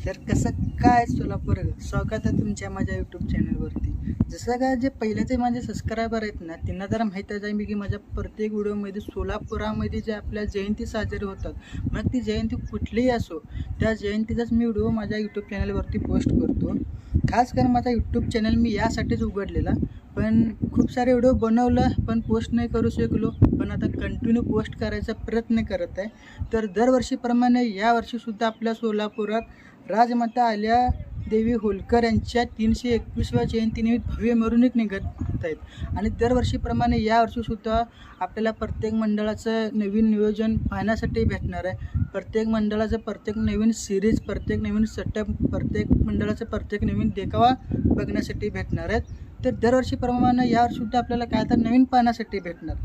तर कसं काय सोलापूर स्वागत आहे तुमच्या माझ्या यूट्यूब चॅनलवरती. जसं काय जे पहिल्याचे माझे सबस्क्रायबर आहेत ना, त्यांना जरा माहीतच आहे मी की माझ्या प्रत्येक व्हिडिओमध्ये सोलापुरामध्ये जे आपल्या जयंती साजरी होतात, मग ती जयंती कुठलीही असो, त्या जयंतीचाच मी व्हिडिओ माझ्या यूट्यूब चॅनलवरती पोस्ट करतो. खास करून माझा यूट्यूब चॅनल मी यासाठीच उघडलेला, पण खूप सारे व्हिडिओ बनवलं पण पोस्ट नाही करू शकलो. पण आता कंटिन्यू पोस्ट करायचा प्रयत्न करत आहे. तर दरवर्षीप्रमाणे यावर्षीसुद्धा आपल्या सोलापुरात राजमाता अहिल्यादेवी होळकर यांच्या 321व्या जयंतीनिमित्त भव्य मिरवणूक निघत आहेत. आणि दरवर्षीप्रमाणे यावर्षीसुद्धा आपल्याला प्रत्येक मंडळाचं नवीन नियोजन पाहण्यासाठी भेटणार आहे. प्रत्येक मंडळाचं प्रत्येक नवीन सिरीज, प्रत्येक नवीन सेटअप, प्रत्येक मंडळाचं प्रत्येक नवीन देखावा बघण्यासाठी भेटणार आहेत. तर दरवर्षीप्रमाणे यावर्षीसुद्धा आपल्याला काय तर नवीन पाहण्यासाठी भेटणार.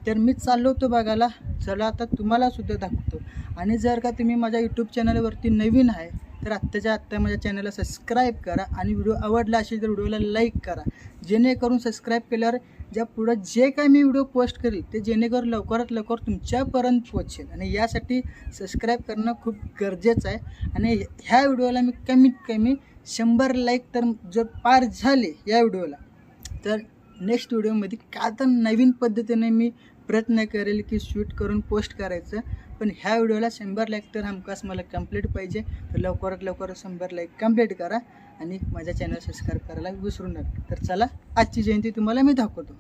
तर मी चाललो होतो बघायला. चला आता तुम्हालासुद्धा दाखवतो. आणि जर का तुम्ही माझ्या यूट्यूब चॅनलवरती नवीन आहे तर आत्ताच्या आत्ता माझ्या चॅनलला सबस्क्राईब करा आणि व्हिडिओ आवडला असेल तर व्हिडिओला लाईक करा. जेणेकरून सबस्क्राईब केल्यावर ज्या पुढं जे काय मी व्हिडिओ पोस्ट करेल ते जेणेकरून लवकरात लवकर तुमच्यापर्यंत पोहोचेल. आणि यासाठी सबस्क्राईब करणं खूप गरजेचं आहे. आणि ह्या व्हिडिओला मी कमीत कमी 100 लाईक तर जर पार झाले या व्हिडिओला, तर नेक्स्ट व्हिडिओमध्ये काय तर नवीन पद्धतीने मी प्रयत्न करेल की शूट करून पोस्ट करायचं. पण ह्या व्हिडिओला 100 लाईक तर हमखास मला कंप्लीट पाहिजे. तर लवकरात लवकर 100 लाईक कंप्लीट करा आणि माझ्या चॅनल सबस्क्राईब करायला विसरू नका. तर चला आजची जयंती तुम्हाला मी दाखवतो.